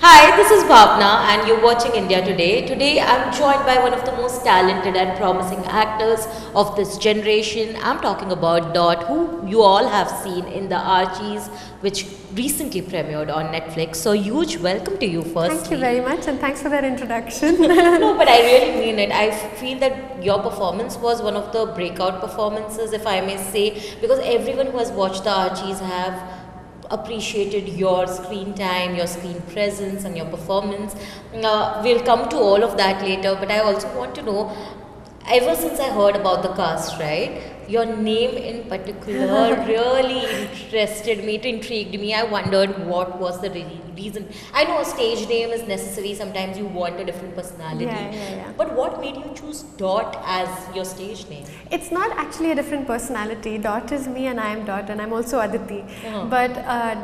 Hi, this is Bhavna, and you're watching India Today. Today, I'm joined by one of the most talented and promising actors of this generation. I'm talking about Dot, who you all have seen in the Archies, which recently premiered on Netflix. So, huge welcome to you, firstly. Thank you very much, and thanks for that introduction. No, but I really mean it. I feel that your performance was one of the breakout performances, if I may say, because everyone who has watched the Archies have appreciated your screen time, your screen presence, and your performance. We'll come to all of that later, but I also want to know, ever since I heard about the cast, right? Your name in particular really intrigued me. I wondered what was the reason. I know a stage name is necessary, sometimes you want a different personality. Yeah. But what made you choose Dot as your stage name? It's not actually a different personality. Dot is me, and I am Dot, and I'm also Aditi. But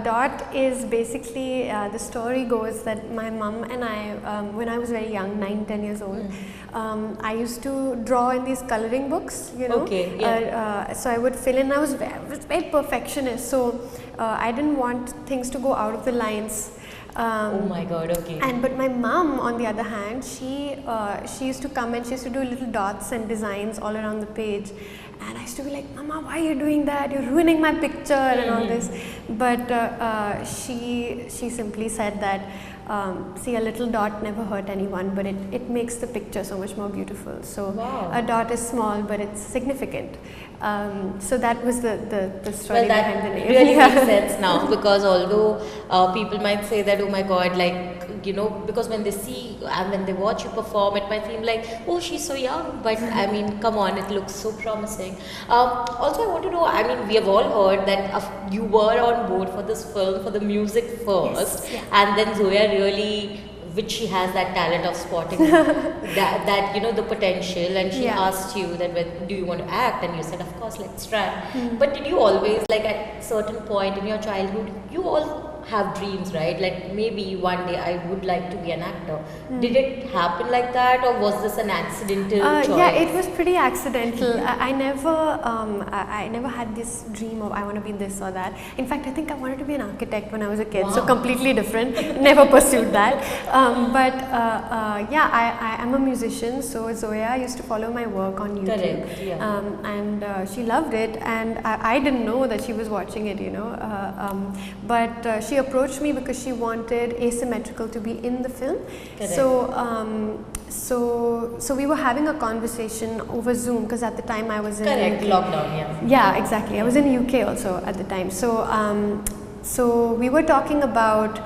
Dot is basically, the story goes that my mum and I, when I was very young, 9-10 years old, I used to draw in these coloring books, you know. Okay, yeah. So I would fill in. I was very perfectionist, so I didn't want things to go out of the lines. Oh my God! Okay. But my mom, on the other hand, she used to come and she used to do little dots and designs all around the page, and I used to be like, "Mama, why are you doing that? You're ruining my picture," and all this. But she simply said that, see, a little dot never hurt anyone, but it makes the picture so much more beautiful. So wow. A dot is small, but it's significant. So that was the story Well, that behind the name. really makes sense now, because although people might say that, oh my God, like, you know, because when they see and when they watch you perform, it might seem like, oh, she's so young, but I mean, come on, it looks so promising. Also, I want to know, I mean, we have all heard that you were on board for this film for the music first, Yes, yeah. and then Zoya really, which she has that talent of spotting that you know, the potential, and she asked you that, do you want to act, and you said, of course, let's try. But did you always, like, at certain point in your childhood, you all have dreams, right? Like, maybe one day I would like to be an actor. Did it happen like that, or was this an accidental choice? Yeah, it was pretty accidental. I never had this dream of I want to be this or that. In fact, I think I wanted to be an architect when I was a kid. Wow. So completely different. Never pursued that. Yeah, I am a musician. So Zoya used to follow my work on YouTube. Correct. Yeah. And she loved it, and I didn't know that she was watching it, you know. But she approached me because she wanted Asymmetrical to be in the film. Correct. So we were having a conversation over Zoom, because at the time I was in Correct. UK. Lockdown, yeah. Yeah, exactly. I was in UK also at the time. So we were talking about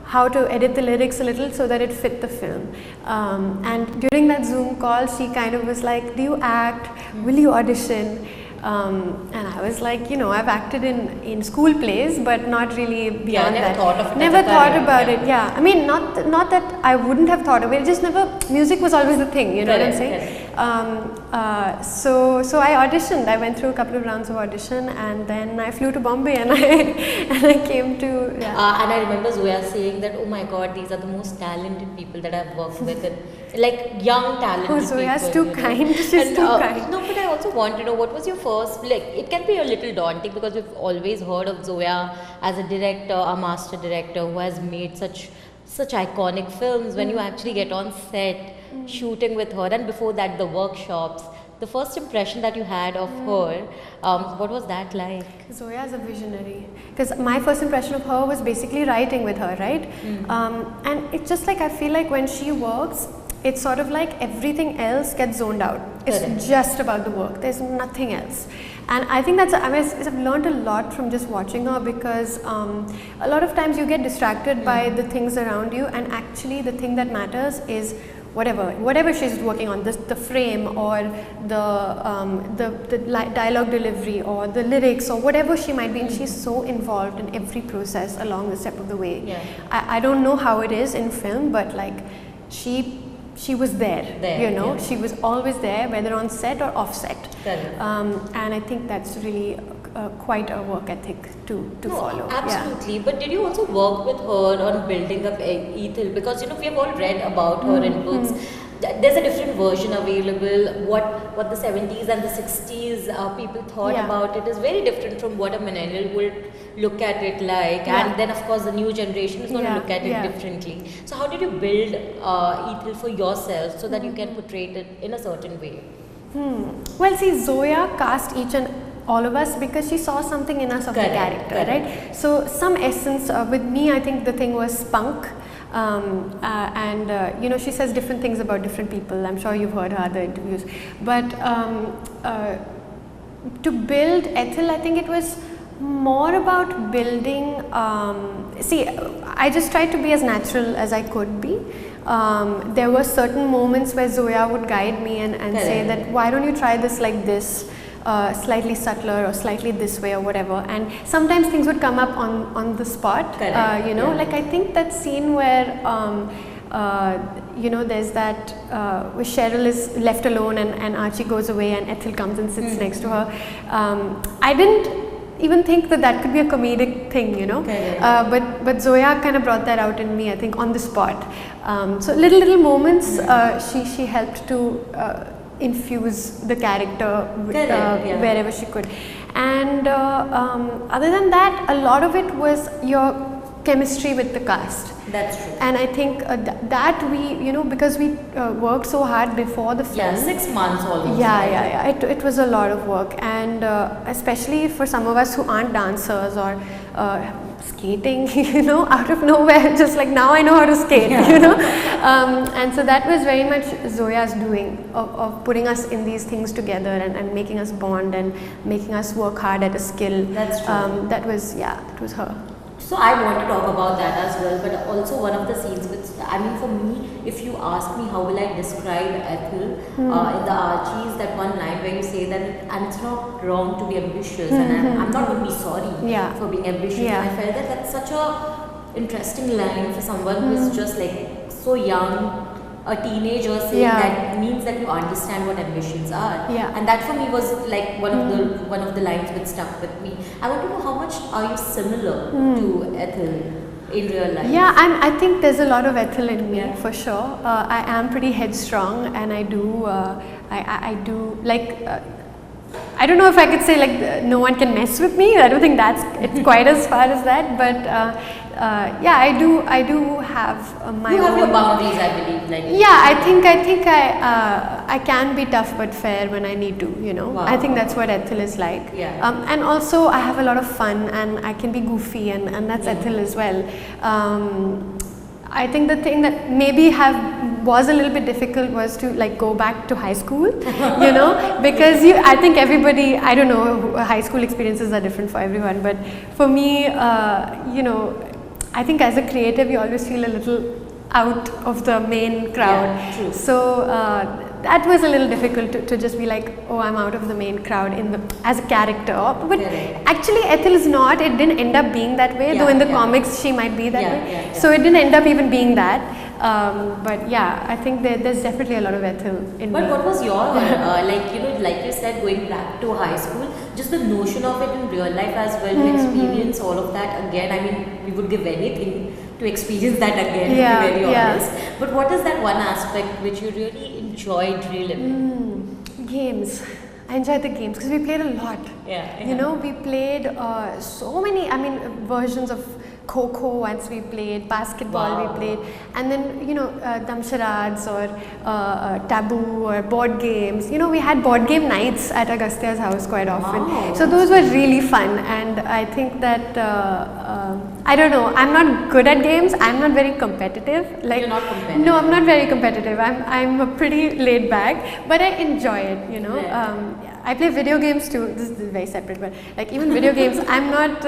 how to edit the lyrics a little so that it fit the film. And during that Zoom call, she kind of was like, do you act? Will you audition? And I was like, you know, I've acted in school plays, but not really beyond never that. thought of it Never as a thought career, about yeah. it. Yeah, I mean, not that I wouldn't have thought of it. Just never. Music was always the thing. You know Correct, what I'm saying? So I auditioned. I went through a couple of rounds of audition, and then I flew to Bombay, and I came to. Yeah. And I remember Zoya saying that, oh my God, these are the most talented people that I've worked with, and like young talented people. Zoya's too kind. She's too kind. No, but I also want to know, what was your first, like, it can be a little daunting because we've always heard of Zoya as a director, a master director who has made such iconic films. When you actually get on set shooting with her, and before that the workshops, the first impression that you had of her, what was that like? Zoya is a visionary, because my first impression of her was basically writing with her, right? And it's just like, I feel like when she works, it's sort of like everything else gets zoned out. It's Correct. just about the work. There's nothing else. And I think that's, I mean, I've learned a lot from just watching her, because a lot of times you get distracted by the things around you, and actually the thing that matters is whatever she's working on, the frame, or the dialogue delivery, or the lyrics, or whatever she might be, and she's so involved in every process along the step of the way. Yeah. I don't know how it is in film, but like she was there, you know, yeah. she was always there, whether on set or off set. Correct. And I think that's really quite a work ethic to follow. Absolutely. Yeah. But did you also work with her on building up Ethel? Because, you know, we have all read about her in books. There's a different version available. What the 70s and the 60s people thought about it is very different from what a millennial would look at it like, and then of course the new generation is going to look at it differently. So how did you build Ethel for yourself so that you can portray it in a certain way? Well, see, Zoya cast each and all of us because she saw something in us of the character, right? So some essence with me, I think the thing was spunk. You know, she says different things about different people. I'm sure you've heard her other interviews. But to build Ethel, I think it was more about building. See, I just tried to be as natural as I could be. There were certain moments where Zoya would guide me and say that, why don't you try this like this? Slightly subtler or slightly this way or whatever, and sometimes things would come up on the spot. You know, like I think that scene where you know, there's that where Cheryl is left alone and Archie goes away and Ethel comes and sits next to her. I didn't even think that could be a comedic thing, you know, but Zoya kind of brought that out in me, I think, on the spot. So little moments she helped to infuse the character wherever she could, and other than that, a lot of it was your chemistry with the cast. That's true. And I think that we, you know, because we worked so hard before the film. 6 months almost. It was a lot of work, and especially for some of us who aren't dancers or skating, you know, out of nowhere, just like now I know how to skate, you know. And so that was very much Zoya's doing of putting us in these things together and making us bond and making us work hard at a skill. That's true. That was her. So I want to talk about that as well, but also one of the scenes which, I mean, for me, if you ask me how will I describe Ethel in the Archies, that one line where you say that, and it's not wrong to be ambitious, and I'm not going to be sorry for being ambitious. And I felt that that's such a interesting line for someone who is just like so young, a teenager, saying that means that you understand what ambitions are. And that for me was like one of the lines which stuck with me. I want to know, how much are you similar to Ethel in real life? I think there's a lot of Ethel in me, for sure. I am pretty headstrong, and I do like. I don't know if I could say like no one can mess with me. I don't think it's quite as far as that, but I do have my you have own your boundaries, I believe. Like I can be tough but fair when I need to. You know, I think that's what Ethel is like. And also I have a lot of fun, and I can be goofy, and that's Ethel as well. I think the thing that maybe was a little bit difficult was to like go back to high school, you know, because I think everybody, I don't know, high school experiences are different for everyone, but for me, you know, I think as a creative you always feel a little out of the main crowd. So that was a little difficult to just be like, oh, I'm out of the main crowd as a character. But actually Ethel is not. It didn't end up being that way, though in the comics she might be that way. So it didn't end up even being that. But yeah, I think there's definitely a lot of Ethel in me. But what was your like, you know, like you said, going back to high school, just the notion of it in real life as well, to experience all of that again. I mean, we would give anything to experience that again, to be very honest. But what is that one aspect which you really enjoyed reliving? Games. I enjoyed the games because we played a lot. You know, we played so many, I mean, versions of Kho once we played, basketball we played, and then, you know, damsharads or taboo or board games. You know, we had board game nights at Agastya's house quite often. So those were really fun, and I think that, I don't know, I'm not good at games, I'm not very competitive. Like, you're not competitive? No, I'm not very competitive. I'm a pretty laid back, but I enjoy it, you know. I play video games too. This is very separate, but like even video games, I'm not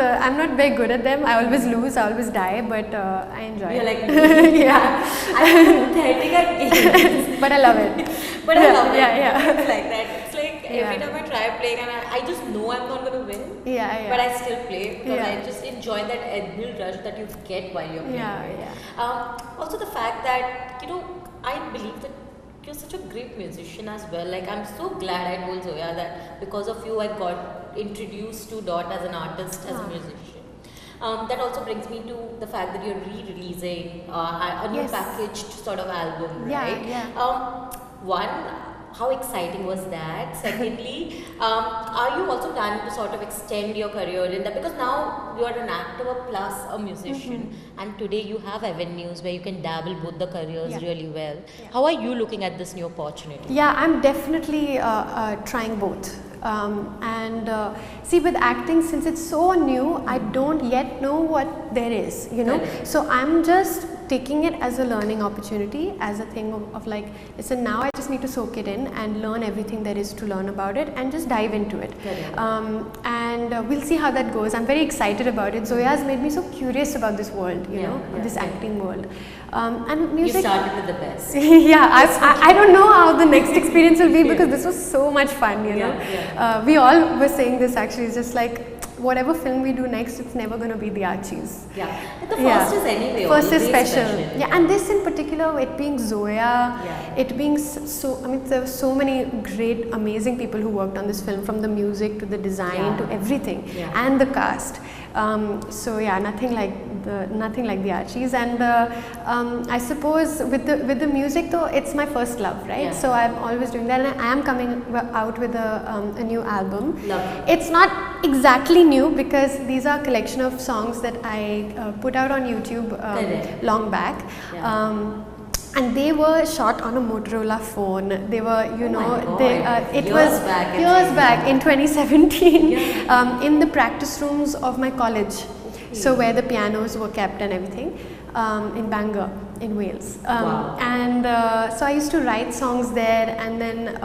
very good at them. I always lose, I always die, but I enjoy You're it. Like I'm pathetic at games. But I love it. But I love it. It's like that. It's like every time I try playing, and I just know I'm not going to win. But I still play because I just enjoy that adrenaline rush that you get while you're playing. Also the fact that, you know, I believe that you're such a great musician as well. Like, I'm so glad I told Zoya that because of you I got introduced to Dot as an artist, as a musician. That also brings me to the fact that you're re-releasing a new packaged sort of album, right? One, how exciting was that? Secondly, are you also planning to sort of extend your career in that? Because now you are an actor plus a musician, and today you have avenues where you can dabble both the careers really well. How are you looking at this new opportunity? Yeah, I'm definitely trying both. See, with acting, since it's so new, I don't yet know what there is, you know. So I'm just taking it as a learning opportunity, as a thing of like, listen, now I just need to soak it in and learn everything there is to learn about it and just dive into it. We'll see how that goes. I'm very excited about it. Zoya has made me so curious about this world, you know, this acting world. And music. You started with the best. I don't know how the next experience will be because this was so much fun, you know. We all were saying this actually, it's just like, whatever film we do next, it's never going to be the Archies. But the first is anyway. First is special. And this in particular, it being Zoya, it being so, I mean, there were so many great, amazing people who worked on this film, from the music to the design to everything, and the cast. Nothing like the Archies. And I suppose with the music though, it's my first love, right? So I'm always doing that, and I am coming out with a new album. It's not exactly new because these are a collection of songs that I put out on YouTube long back. And they were shot on a Motorola phone. They were, you know, it was years back in 2017 in the practice rooms of my college. So where the pianos were kept and everything, in Bangor, in Wales. So I used to write songs there and then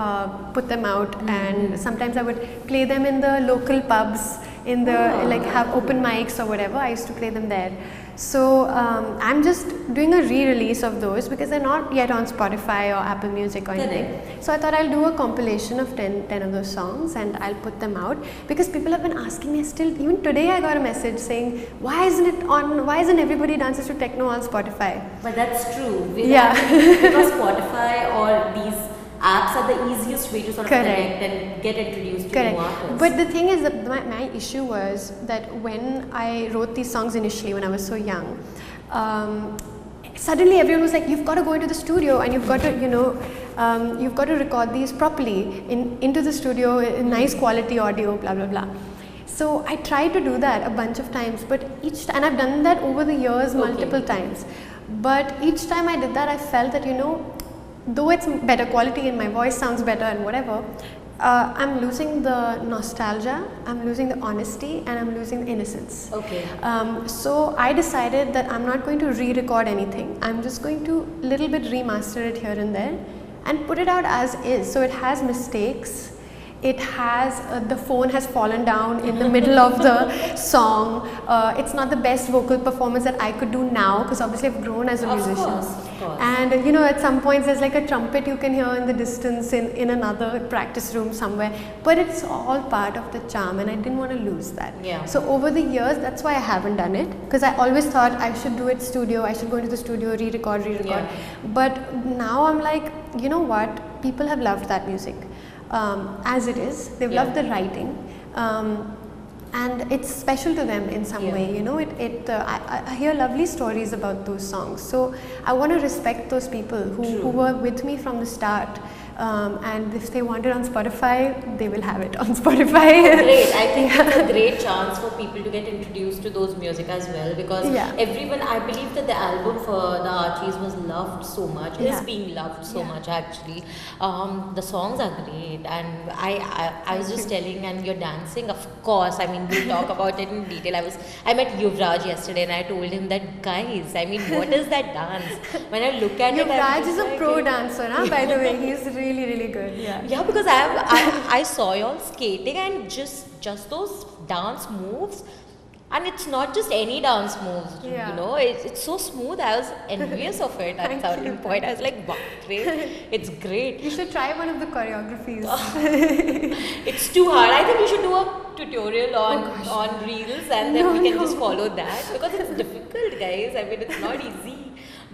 put them out, and sometimes I would play them in the local pubs, in the like have open mics or whatever. I used to play them there. So I'm just doing a re-release of those because they're not yet on Spotify or Apple Music or anything. So I thought I'll do a compilation of 10 of those songs and I'll put them out, because people have been asking me still. Even today I got a message saying, why isn't Everybody Dances to Techno on Spotify? But that's true. Because Spotify or these apps are the easiest way to sort of connect and get introduced to new artists. But the thing is that my issue was that when I wrote these songs initially when I was so young, suddenly everyone was like, you've got to go into the studio and you've got to, you know, you've got to record these properly into the studio in nice quality audio, blah, blah, blah. So I tried to do that a bunch of times, but and I've done that over the years multiple times. But each time I did that, I felt that, you know, though it's better quality and my voice sounds better and whatever, I'm losing the nostalgia, I'm losing the honesty, and I'm losing the innocence. So I decided that I'm not going to re-record anything. I'm just going to little bit remaster it here and there and put it out as is. So it has mistakes. It has, the phone has fallen down in the middle of the song. It's not the best vocal performance that I could do now, because obviously I've grown as a musician. Of course. And you know, at some points there's like a trumpet you can hear in the distance in another practice room somewhere. But it's all part of the charm, and I didn't want to lose that. So over the years, that's why I haven't done it, because I always thought I should do it studio, I should go into the studio, re-record. But now I'm like, you know what, people have loved that music. As it is, they've loved the writing, and it's special to them in some way, you know. I hear lovely stories about those songs, so I want to respect those people who were with me from the start. And if they want it on Spotify, they will have it on Spotify. Great. I think it's a great chance for people to get introduced to those music as well, because everyone, I believe that the album for the Archies was loved so much, is being loved so much actually. The songs are great, and I was just telling, and you're dancing, of course, I mean, we'll talk about it in detail. I met Yuvraj yesterday and I told him that, guys, I mean, what is that dance? When I look at Yuvraj is a pro dancer, huh? By the way, he's really good. Because I saw y'all skating, and just those dance moves, and it's not just any dance moves, you know, it's so smooth. I was envious of it at certain point. I was like, wow, it's great. You should try one of the choreographies. It's too hard. I think we should do a tutorial on Reels, and then we can just follow that, because it's difficult, guys. I mean, it's not easy.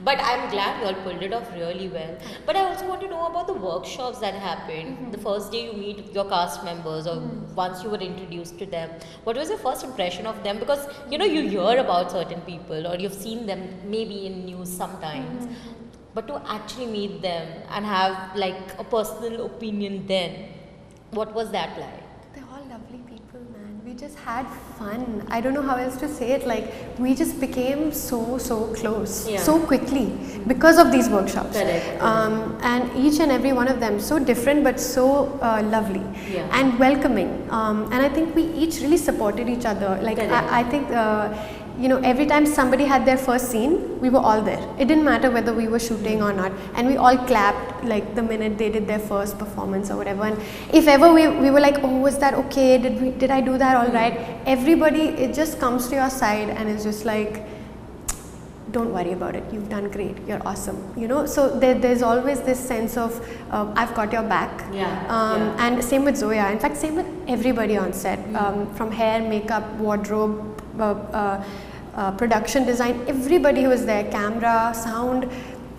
But I'm glad you all pulled it off really well. But I also want to know about the workshops that happened. The first day you meet your cast members, or once you were introduced to them, what was your first impression of them? Because, you know, you hear about certain people, or you've seen them maybe in news sometimes. But to actually meet them and have like a personal opinion then, what was that like? They're all lovely people, man. We just had fun. I don't know how else to say it. Like, we just became so close so quickly because of these workshops. Correct. And each and every one of them so different but so lovely and welcoming. And I think we each really supported each other. Like, I think. You know, every time somebody had their first scene, we were all there. It didn't matter whether we were shooting or not, and we all clapped like the minute they did their first performance or whatever. And if ever we were like, oh, was that okay? Did I do that all right? Everybody, it just comes to your side and is just like, don't worry about it. You've done great. You're awesome. You know, so there's always this sense of I've got your back. And same with Zoya. In fact, same with everybody on set, from hair, makeup, wardrobe. Production design, everybody who was there, camera, sound,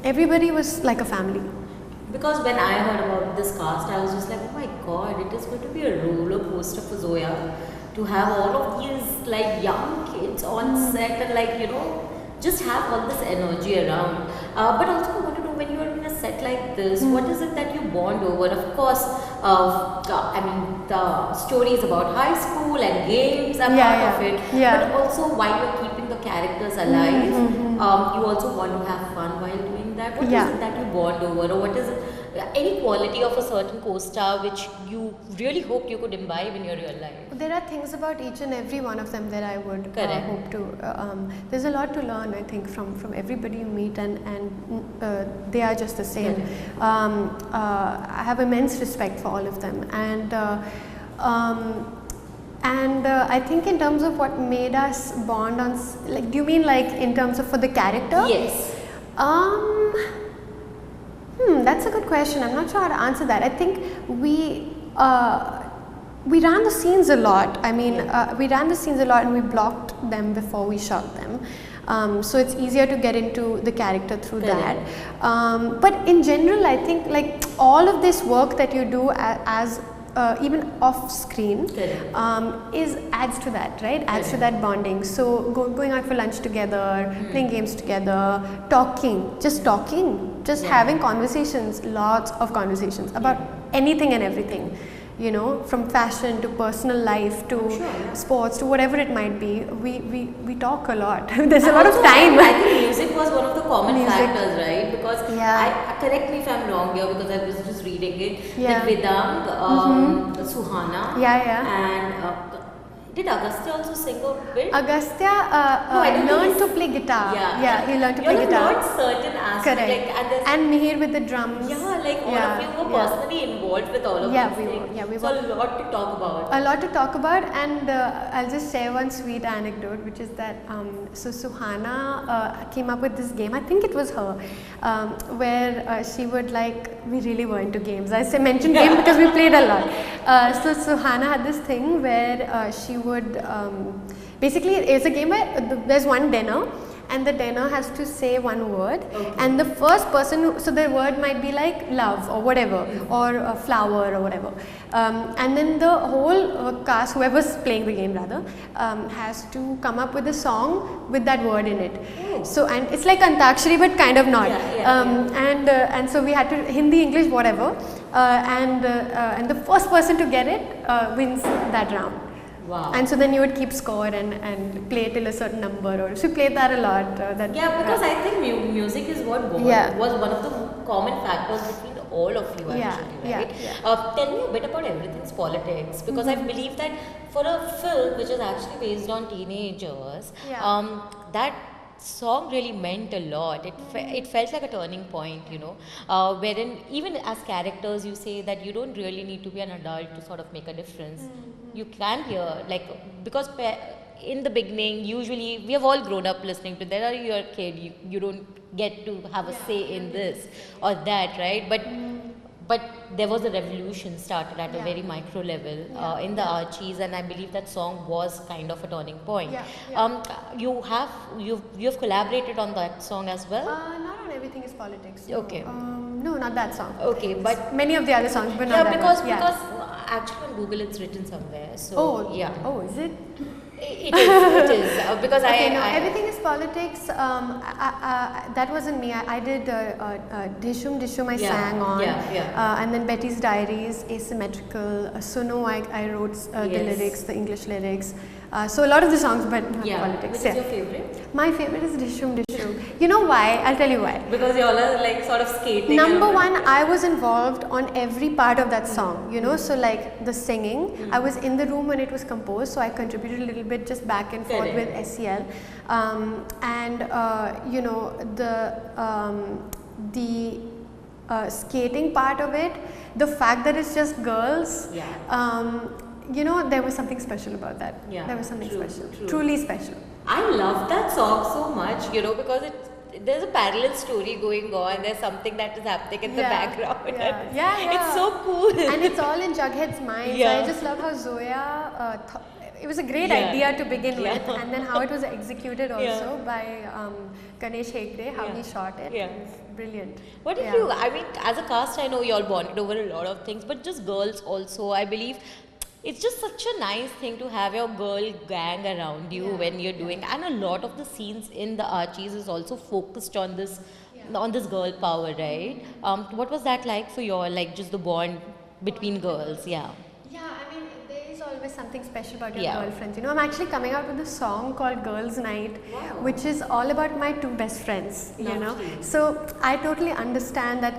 everybody was like a family. Because when I heard about this cast, I was just like, oh my god, it is going to be a roller coaster for Zoya to have all of these like young kids on set and like, you know, just have all this energy around. But also I want to know, when you are in a set like this, what is it that you bond over? Of course, I mean, the story is about high school and games are part of it. But also while you're keeping the characters alive, you also want to have fun while doing that. What is it that you bond over, or what is it, any quality of a certain co-star which you really hoped you could imbibe in your real life? There are things about each and every one of them that I would hope to. There's a lot to learn, I think, from everybody you meet, and they are just the same. I have immense respect for all of them, and I think in terms of what made us bond on, like, do you mean like in terms of for the character? Yes. That's a good question. I'm not sure how to answer that. I think we ran the scenes a lot. I mean, we ran the scenes a lot and we blocked them before we shot them. So it's easier to get into the character through that. But in general, I think like all of this work that you do as even off screen adds to that, right? Adds to that bonding. So going out for lunch together, playing games together, talking, just having conversations, lots of conversations about anything and everything. You know, from fashion to personal life to sports to whatever it might be, we talk a lot. There's a lot of time. I think music was one of the common factors, right? Because correct me if I'm wrong here, because I was just reading it. That Vedang, Suhana, and did Agastya also sing a bit? Agastya learned to play guitar. He learned to play guitar. Not certain aspects. Correct. Like, and Mihir with the drums. Like all of you were personally involved with all of these things. We so a lot to talk about. A lot to talk about, and I'll just share one sweet anecdote, which is that so Suhana came up with this game. I think it was her, where she would like, we really were into games. I mentioned game because we played a lot. So Suhana had this thing where she would basically, it's a game where there's one dinner and the dinner has to say one word, and the first person, so the word might be like love or whatever, or flower or whatever, and then the whole cast, whoever's playing the game rather, has to come up with a song with that word in it. So, and it's like Antakshari but kind of not. And so we had to Hindi, English, whatever, and the first person to get it wins that round. Wow. And so then you would keep score and play till a certain number, or so we played that a lot. Because I think music is what was one of the common factors between all of you actually, right? Tell me a bit about Everything's Politics, because I believe that for a film which is actually based on teenagers, that song really meant a lot. It felt like a turning point, you know, wherein even as characters you say that you don't really need to be an adult to sort of make a difference. You can hear, like, because in the beginning usually we have all grown up listening to that, or you're a kid, you don't get to have a say in this or that, right? But there was a revolution started at a very micro level in the Archies, and I believe that song was kind of a turning point. You have collaborated on that song as well? Not on Everything is Politics. No. Okay. No, not that song. Okay, but many of the other songs, but not that because one. because actually on Google it's written somewhere. So Oh, is it? It is because Okay, no, I everything is politics. That wasn't me. I did Dishum Dishum I sang on, and then Betty's Diaries, Asymmetrical, Suno I wrote the lyrics, the English lyrics. So a lot of the songs, but not politics. Which is your favorite? My favorite is Dishum Dishum. You know why? I'll tell you why. Because you all are like sort of skating. Number one, I was involved on every part of that song, you know, so like the singing, I was in the room when it was composed, so I contributed a little bit just back and forth with SEL. You know, the skating part of it, the fact that it's just girls, you know, there was something special about that. There was something special, truly special. I love that song so much, you know, because there's a parallel story going on. There's something that is happening in the background. It's so cool. And it's all in Jughead's mind. So I just love how Zoya, it was a great idea to begin with, and then how it was executed also by Ganesh Hegde, how he shot it. It was brilliant. What did you, I mean, as a cast, I know you all bonded over a lot of things, but just girls also, I believe. It's just such a nice thing to have your girl gang around you when you're doing, and a lot of the scenes in the Archies is also focused on this girl power, right? What was that like for you all, like just the bond between girls? Yeah, I mean, there is always something special about your girlfriends. You know, I'm actually coming out with a song called Girls Night, which is all about my two best friends, you know. So I totally understand that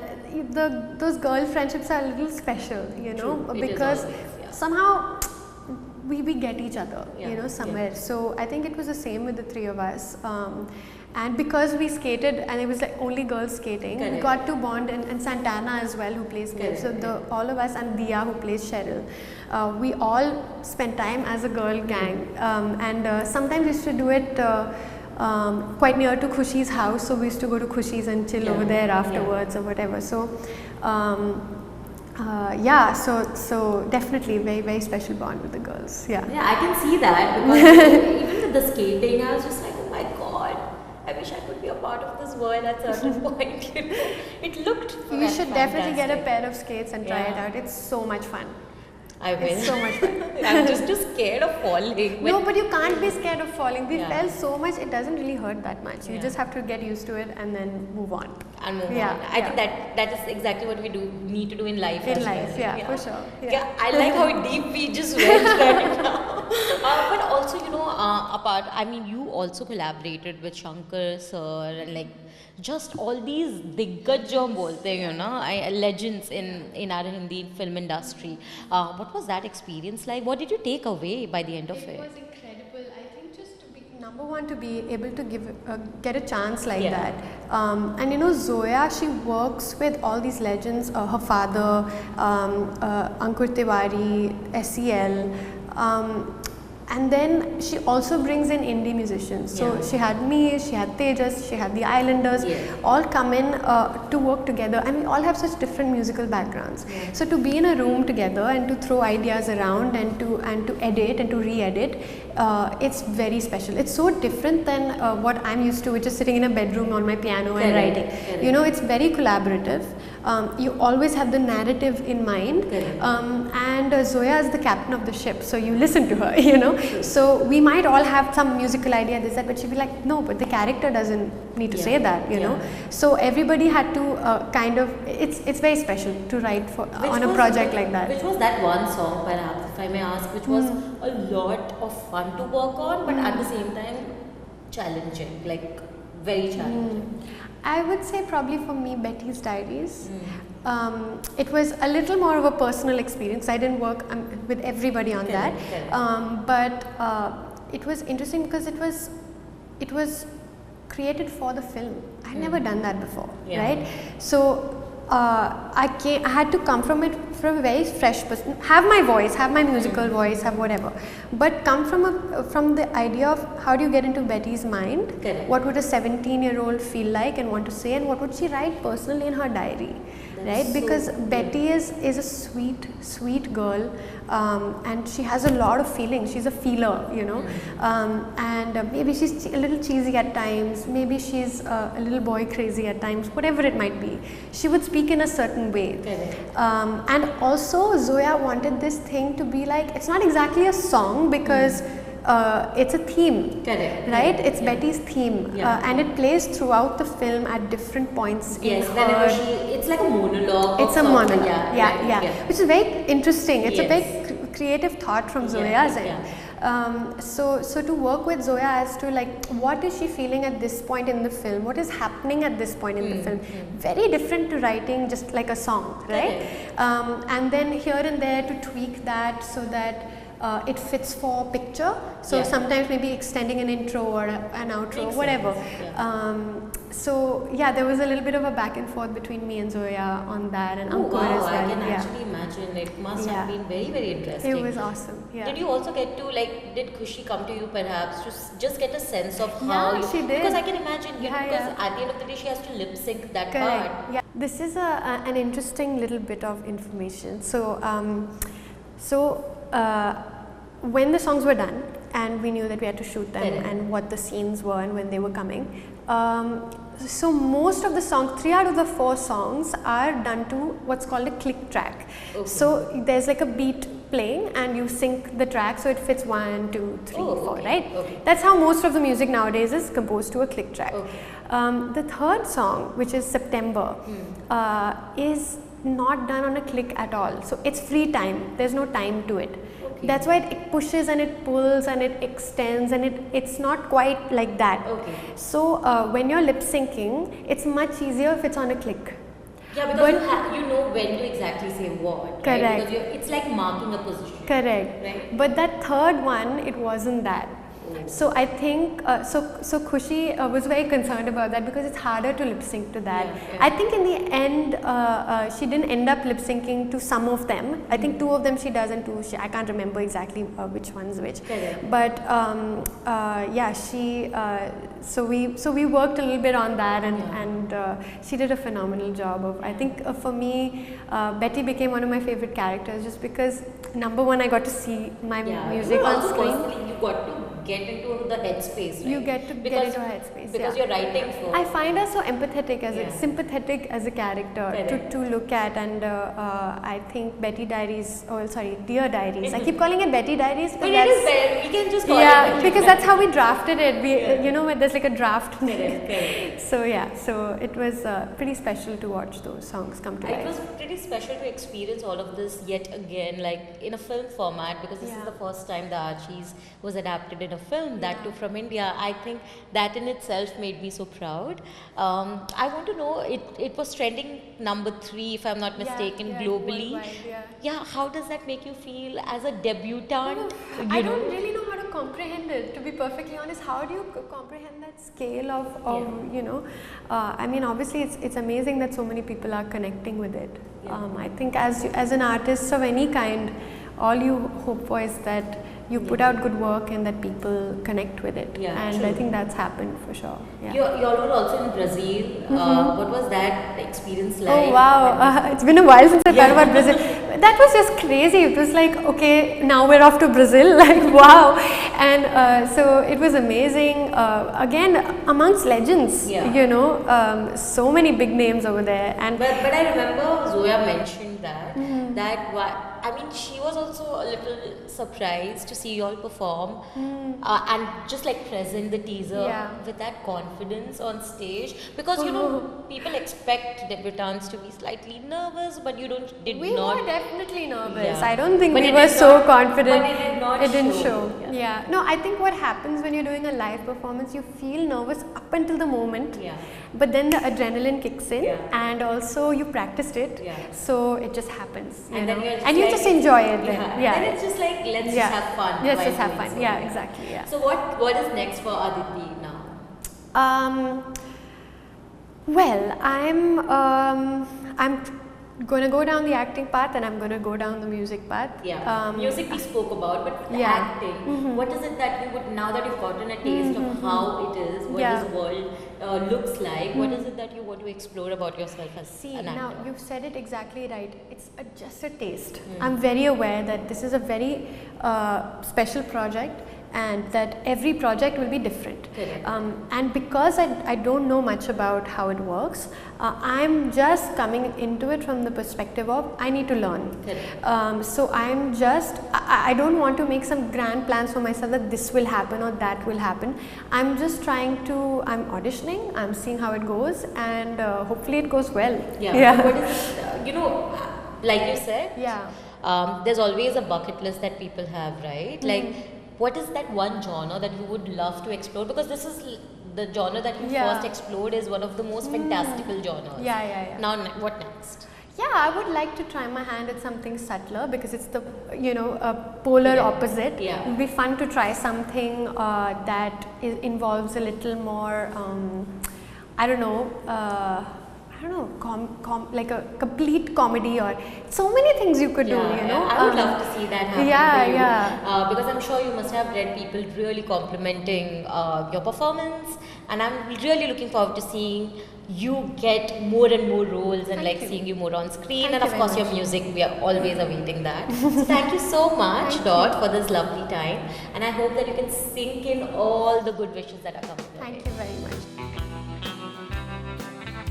those girl friendships are a little special, you know, because somehow we get each other, you know, somewhere. So I think it was the same with the three of us. And because we skated and it was like only girls skating, we got to bond, and Santana as well, who plays Nev. So all of us, and Dia, who plays Cheryl, we all spent time as a girl gang. And sometimes we used to do it quite near to Khushi's house, so we used to go to Khushi's and chill over there afterwards or whatever. So so definitely very, very special bond with the girls. Yeah, I can see that, because even with the skating, I was just like, oh my god, I wish I could be a part of this world at a certain point. You know? It looked You should definitely get a pair of skates and try it out. It's so much fun. I will. It's so much fun. I'm just too scared of falling. No, but you can't be scared of falling. We fell so much, it doesn't really hurt that much. You just have to get used to it and then move on. And move on. I think that is exactly what we need to do in life. In life, for sure. I like how deep we just went right now. But also, you know, apart, I mean, you also collaborated with Shankar sir, and like just all these diggaj jo hum bolte hain, you know, legends in our Hindi film industry. What was that experience like? What did you take away by the end of it? It was incredible. I think just to be number one, to be able to get a chance like that. And you know, Zoya, she works with all these legends. Her father, Ankur Tiwari, SEL. And then she also brings in indie musicians. So she had me, she had Tejas, she had the Islanders, all come in to work together, and we all have such different musical backgrounds. So to be in a room together and to throw ideas around and to edit and to re-edit, it's very special. It's so different than what I'm used to, which is sitting in a bedroom on my piano and writing. You know, it's very collaborative. You always have the narrative in mind, and Zoya is the captain of the ship, so you listen to her, you know. So we might all have some musical idea, this, that, but she'd be like, no, but the character doesn't need to say that, you know. So everybody had to kind of, it's very special to write on a project like that. Which was that one song, perhaps, if I may ask, which was a lot of fun to work on, but at the same time challenging, like very challenging? I would say probably for me, Betty's Diaries. It was a little more of a personal experience. I didn't work with everybody on that, but it was interesting because it was created for the film. I'd never done that before, right? So I had to come from it from a very fresh person, have my voice, have my musical voice, have whatever, but come from the idea of how do you get into Betty's mind, what would a 17-year-old feel like and want to say, and what would she write personally in her diary. Right, because Betty is a sweet girl, and she has a lot of feelings. She's a feeler, you know, and maybe she's a little cheesy at times, maybe she's a little boy crazy at times, whatever it might be. She would speak in a certain way. And also Zoya wanted this thing to be like, it's not exactly a song because it's a theme. Correct. Right? It's Betty's theme. Yeah. And it plays throughout the film at different points. Yes, in whenever her, it's like a monologue. it's a monologue. Yeah, right, yeah. Which is very interesting. It's a Yes. big creative thought from Zoya's end. So to work with Zoya as to like what is she feeling at this point in the film, what is happening at this point in the film, very different to writing just like a song, right? And then here and there to tweak that so that it fits for picture. So sometimes maybe extending an intro or an outro, Makes whatever. sense, So yeah, there was a little bit of a back and forth between me and Zoya on that, and Oh Ankur wow, as well. I can actually imagine. It must have been very, very interesting. It was awesome. Yeah. Did you also get to like, did Khushi come to you perhaps to just get a sense of how you, she did. because I can imagine, you know, Yeah, because yeah. at the end of the day she has to lip sync that Correct. part. Yeah. This is an interesting little bit of information. So, when the songs were done and we knew that we had to shoot them and what the scenes were and when they were coming, so most of the songs, 3 out of the 4 songs are done to what's called a click track. Okay. So there's like a beat playing and you sync the track so it fits 1, 2, 3, 4, right? Okay. That's how most of the music nowadays is composed to a click track. Okay. The third song, which is September, is not done on a click at all. So it's free time. There's no time to it. Okay. That's why it pushes and it pulls and it extends and it's not quite like that. Okay. So when you're lip syncing, it's much easier if it's on a click. Yeah, because you know when to exactly say what. Correct. Right? Because it's like marking a position. Correct. Right. But that third one, it wasn't that. So I think, so Khushi was very concerned about that because it's harder to lip sync to that. I think in the end, she didn't end up lip syncing to some of them. I think 2 of them she does and 2 I can't remember exactly which one's which. But yeah, so we worked a little bit on that and she did a phenomenal job of, I think for me, Betty became one of my favorite characters just because number one, I got to see my music on screen. You got to get into the headspace, right? You get to get into her headspace. Because you're writing for. I find her so empathetic as a sympathetic as a character to look at, and I think Betty Diaries, Dear Diaries. I keep calling it Betty Diaries, but it is better. We can just call it Betty because Diaries. that's how we drafted it. We, you know, there's like a draft. So yeah, so it was pretty special to watch those songs come to life. It was pretty special to experience all of this yet again, like in a film format, because this is the first time the Archies was adapted in a film, that too from India. I think that in itself made me so proud. I want to know, it was trending number 3 if I'm not mistaken globally. Worldwide, how does that make you feel as a debutant? I don't really know how to comprehend it, to be perfectly honest. How do you comprehend that scale of you know, I mean obviously it's amazing that so many people are connecting with it. I think as an artist of any kind, all you hope for is that you put out good work and that people connect with it. And I think that's happened for sure. You all were also in Brazil. What was that experience like? Oh wow, it's been a while since I've heard about Brazil. That was just crazy. It was like, okay, now we're off to Brazil, like wow. And so it was amazing. Again, amongst legends, you know, so many big names over there. And but I remember Zoya mentioned that, I mean, she was also a little surprised to see you all perform and just like present the teaser with that confidence on stage, because you know people expect debutantes to be slightly nervous, but you did we not. We were definitely nervous. I don't think but we were so confident. But it didn't show. No, I think what happens when you're doing a live performance, you feel nervous up until the moment. But then the adrenaline kicks in, and also you practiced it, so it just happens. And you just enjoy it then. Then it's just like, let's just have fun. Let's just have fun. Exactly. So what is next for Aditi now? Well, I'm going to go down the acting path, and I'm going to go down the music path. Music we spoke about, but acting. What is it that you would, now that you've gotten a taste of how it is, what this world looks like, what is it that you want to explore about yourself as an actor? Now you've said it exactly right. It's just a taste. I'm very aware that this is a very special project, and that every project will be different. Correct. And because I don't know much about how it works, I'm just coming into it from the perspective of I need to learn. So I don't want to make some grand plans for myself that this will happen or that will happen. I'm just I'm auditioning, I'm seeing how it goes, and hopefully it goes well. Yeah. What is, like you said, there's always a bucket list that people have, right? Like, what is that one genre that you would love to explore? Because this is the genre that you first explored is one of the most fantastical genres. Now, what next? Yeah, I would like to try my hand at something subtler because it's the polar opposite. It would be fun to try something that involves a little more like a complete comedy, or so many things you could do. I would love to see that happen for you. Because I'm sure you must have read people really complimenting your performance, and I'm really looking forward to seeing you get more and more roles and seeing you more on screen. And of course your music, we are always awaiting that. So thank you so much, Dot, for this lovely time, and I hope that you can sink in all the good wishes that are coming. Thank you very much.